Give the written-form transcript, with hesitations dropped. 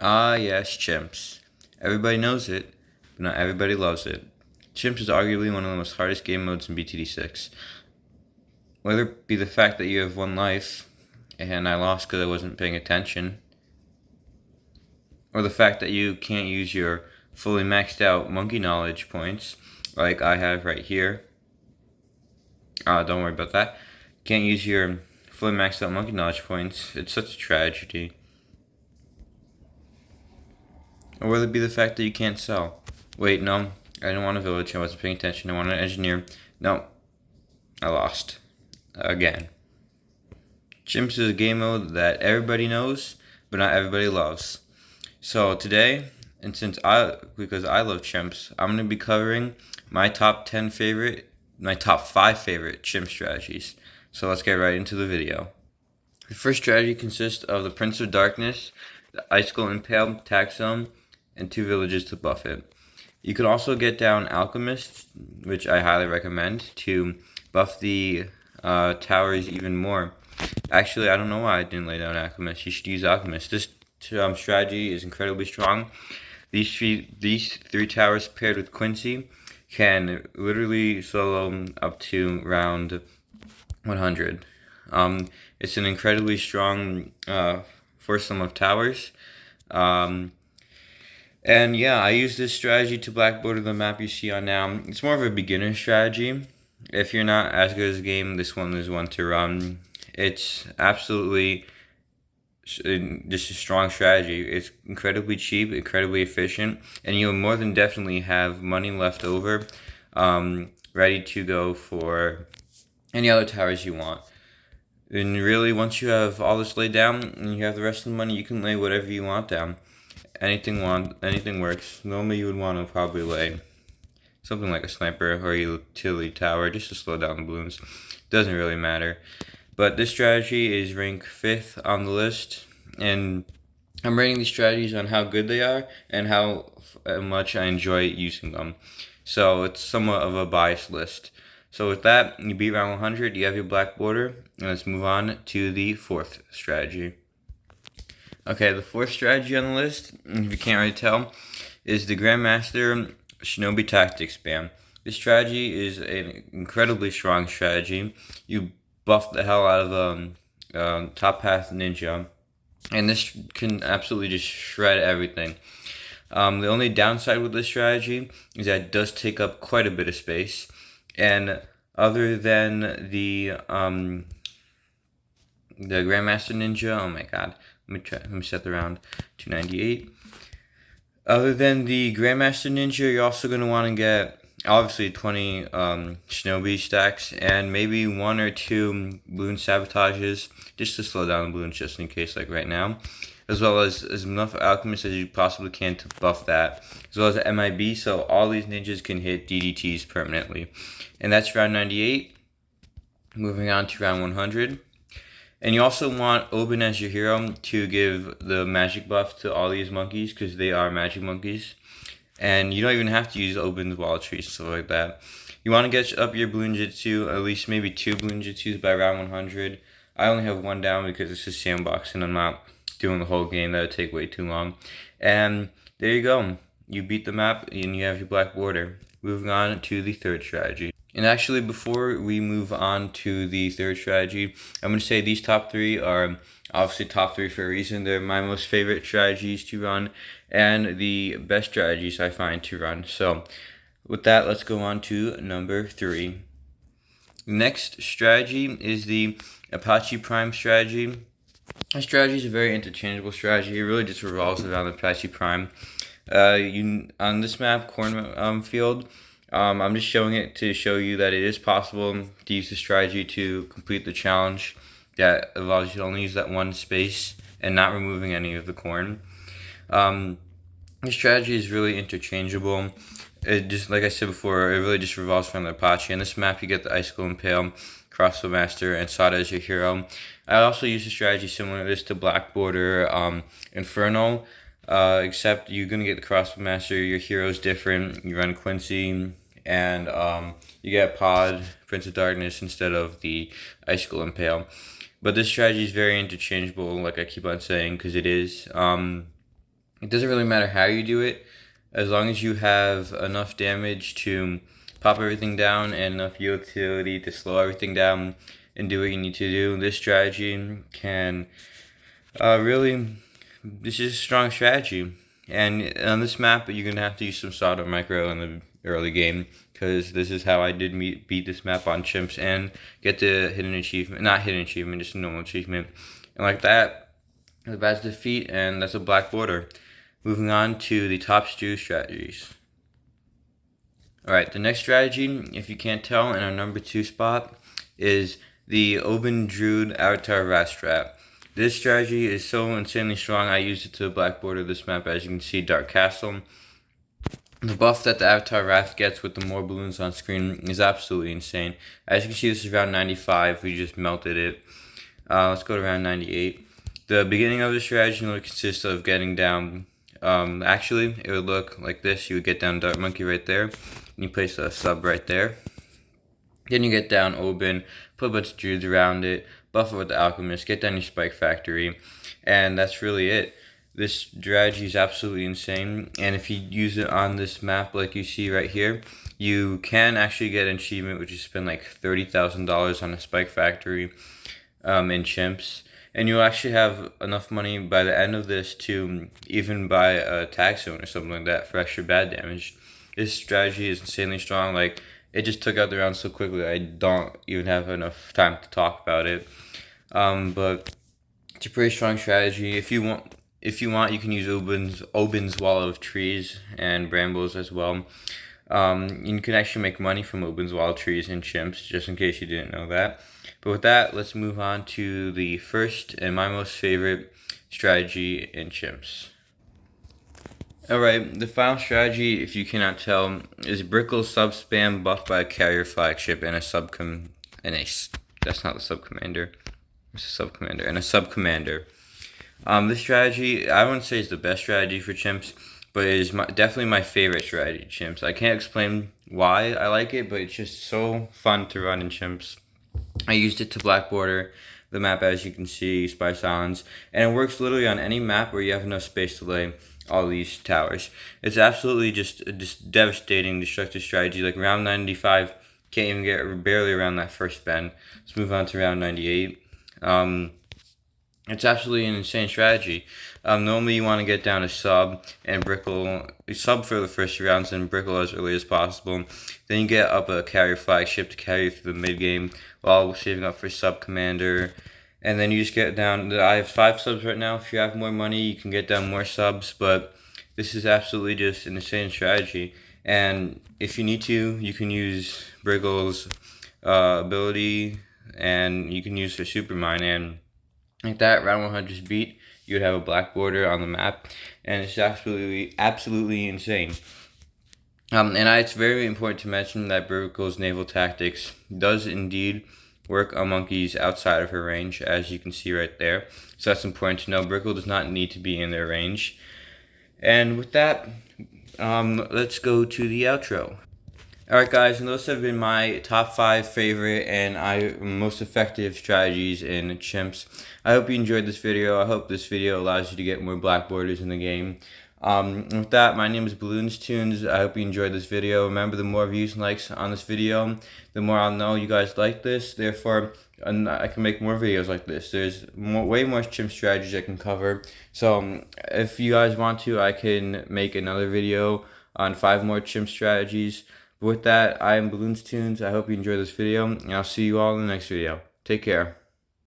Ah, yes, chimps. Everybody knows it, but not everybody loves it. Chimps is arguably one of the most hardest game modes in BTD6. Whether it be the fact that you have one life, and I lost because I wasn't paying attention, or the fact that you can't use your fully maxed out monkey knowledge points, like I have right here. Don't worry about that. Can't use your fully maxed out monkey knowledge points. It's such a tragedy. Or whether it be the fact that you can't sell. Wait, no, I didn't want a village. I wasn't paying attention. I wanted an engineer. No, I lost. Again. Chimps is a game mode that everybody knows, but not everybody loves. So today, and because I love chimps, I'm going to be covering my top 5 favorite chimp strategies. So let's get right into the video. The first strategy consists of the Prince of Darkness, the Icicle Impale, Tax Zone, and 2 villages to buff it. You can also get down Alchemist, which I highly recommend, to buff the towers even more. Actually, I don't know why I didn't lay down Alchemist. You should use Alchemist. This strategy is incredibly strong. These three towers paired with Quincy can literally solo up to round 100. It's an incredibly strong foursome of towers. And yeah, I use this strategy to black border the map you see on now. It's more of a beginner strategy. If you're not as good as the game, this one is one to run. It's absolutely just a strong strategy. It's incredibly cheap, incredibly efficient, and you'll more than definitely have money left over, ready to go for any other towers you want. And really, once you have all this laid down and you have the rest of the money, you can lay whatever you want down. Anything works. Normally, you would want to probably lay something like a sniper or a utility tower just to slow down the balloons. Doesn't really matter. But this strategy is rank 5th on the list, and I'm rating these strategies on how good they are and how much I enjoy using them. So it's somewhat of a biased list. So with that, you beat round 100, you have your black border, and let's move on to the 4th strategy. Okay, the 4th strategy on the list, if you can't already tell, is the Grandmaster Shinobi Tactics Spam. This strategy is an incredibly strong strategy. You buff the hell out of Top Path Ninja, and this can absolutely just shred everything. The only downside with this strategy is that it does take up quite a bit of space, and other than the Grandmaster Ninja, oh my god, let me set the round 298. Other than the Grandmaster Ninja, you're also going to want to get obviously 20 Shinobi stacks and maybe 1 or 2 balloon sabotages just to slow down the balloons just in case, like right now. As well as enough Alchemist as you possibly can to buff that. As well as an MIB, so all these ninjas can hit DDTs permanently. And that's round 98. Moving on to round 100. And you also want Oben as your hero to give the magic buff to all these monkeys because they are magic monkeys. And you don't even have to use Oben's wall trees and stuff like that. You want to get up your balloon jitsu, at least maybe 2 balloon jitsus by round 100. I only have 1 down because it's just sandbox and I'm not doing the whole game. That would take way too long. And there you go. You beat the map and you have your black border. Moving on to the 3rd strategy. And actually, before we move on to the 3rd strategy, I'm going to say these top 3 are obviously top 3 for a reason. They're my most favorite strategies to run and the best strategies I find to run. So with that, let's go on to number 3. Next strategy is the Apache Prime strategy. This strategy is a very interchangeable strategy. It really just revolves around Apache Prime. On this map, Cornfield, I'm just showing it to show you that it is possible to use the strategy to complete the challenge that allows you to only use that one space and not removing any of the corn. This strategy is really interchangeable. It just, like I said before, it really just revolves around the Apache. In this map, you get the Icicle Impale, Crossbow Master, and Sada as your hero. I also use a strategy similar to this to Black Border Inferno, except you're going to get the Crossbow Master. Your hero's different. You run Quincy, and you get Pod, Prince of Darkness, instead of the Icicle Impale. But this strategy is very interchangeable, like I keep on saying, because it is. It doesn't really matter how you do it, as long as you have enough damage to pop everything down and enough utility to slow everything down and do what you need to do. This strategy can really, this is a strong strategy. And on this map, you're going to have to use some Sawdust Micro in the early game, because this is how I did beat this map on chimps and get the hidden achievement, not hidden achievement, just a normal achievement. And like that, the badge defeat, and that's a black border. Moving on to the top stew strategies. Alright, the next strategy, if you can't tell, in our number 2 spot is the Oben Druid Avatar Wrath strat. This strategy is so insanely strong, I used it to the black border of this map. As you can see, Dark Castle. The buff that the Avatar Wrath gets with the more balloons on screen is absolutely insane. As you can see, this is around 95. We just melted it. Let's go to around 98. The beginning of the strategy would consist of getting down. Actually, it would look like this. You would get down Dark Monkey right there, and you place a sub right there. Then you get down Oben, put a bunch of druids around it, buff it with the Alchemist, get down your Spike Factory, and that's really it. This strategy is absolutely insane, and if you use it on this map like you see right here, you can actually get an achievement, which is spend like $30,000 on a Spike Factory in chimps. And you'll actually have enough money by the end of this to even buy a tag zone or something like that for extra bad damage. This strategy is insanely strong. Like, it just took out the round so quickly, I don't even have enough time to talk about it. But it's a pretty strong strategy. If you want, you can use Oben's Wall of Trees and Brambles as well. You can actually make money from Oben's Wall of Trees and chimps, just in case you didn't know that. But with that, let's move on to the first and my most favorite strategy in chimps. Alright, the final strategy, if you cannot tell, is Brickle sub spam buffed by a carrier flagship and a that's not the sub commander. It's a sub commander and a sub commander. This strategy, I wouldn't say is the best strategy for chimps, but it is definitely my favorite strategy in chimps. I can't explain why I like it, but it's just so fun to run in chimps. I used it to black border the map, as you can see, Spice Islands, and it works literally on any map where you have enough space to lay all these towers. It's absolutely just devastating, destructive strategy. Like round 95, can't even get barely around that first bend. Let's move on to round 98. It's absolutely an insane strategy. Normally you want to get down a sub and Brickle, sub for the first rounds and Brickle as early as possible. Then you get up a carrier flagship to carry you through the mid game while saving up for sub commander. And then you just get down, I have 5 subs right now. If you have more money, you can get down more subs, but this is absolutely just an insane strategy. And if you need to, you can use Brickle's ability, and you can use her Supermine, and like that, round 100 is beat, you would have a black border on the map, and it's absolutely insane. It's very important to mention that Brickle's naval tactics does indeed work on monkeys outside of her range, as you can see right there. So that's important to know. Brickle does not need to be in their range. And with that, let's go to the outro. Alright guys, and those have been my top 5 favorite and most effective strategies in chimps. I hope you enjoyed this video. I hope this video allows you to get more black borders in the game. With that, my name is Balloonstunes. I hope you enjoyed this video. Remember, the more views and likes on this video, the more I'll know you guys like this. Therefore, I can make more videos like this. There's way more chimp strategies I can cover. So if you guys want to, I can make another video on 5 more chimp strategies. But with that, I am Balloonstunes. I hope you enjoyed this video, and I'll see you all in the next video. Take care.